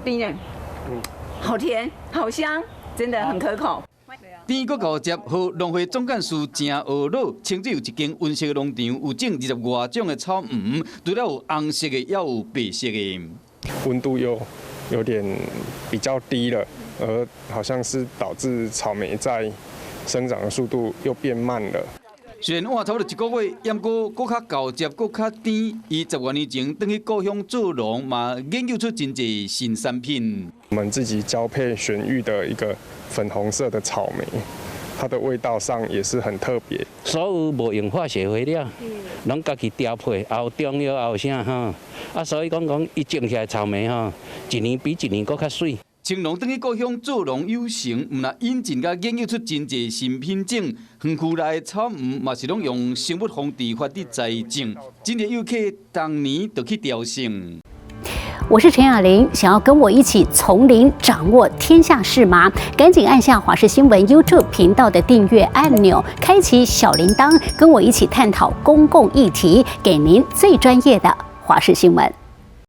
甜耶，好甜，好香，真的很可口。甜果高接和农会总干事郑学老，称只有一间温室农场，有种20外种的草莓，除了有红色的，也有白色的。温度又有点比较低了，而好像是导致草莓在生长的速度又变慢了。虽然换差不多1个月，不过搁较高接，搁较甜。伊10多年前回去故乡做农，嘛研究出真侪新产品。我们自己交配选育的一个粉红色的草莓，它的味道上也是很特别。所有无用化学肥料，拢家己调配，也有中药，也有啥哈。所以讲伊种起来草莓哈，一年比一年搁较水。青农回去故乡做农有成，毋但引进甲研究出真侪新品种，园区内的草莓嘛是拢用生物防治法的栽种，真侪游客当年就去雕成。我是陈雅玲，想要跟我一起从零掌握天下事吗？赶紧按下华视新闻 YouTube 频道的订阅按钮，开启小铃铛，跟我一起探讨公共议题，给您最专业的华视新闻。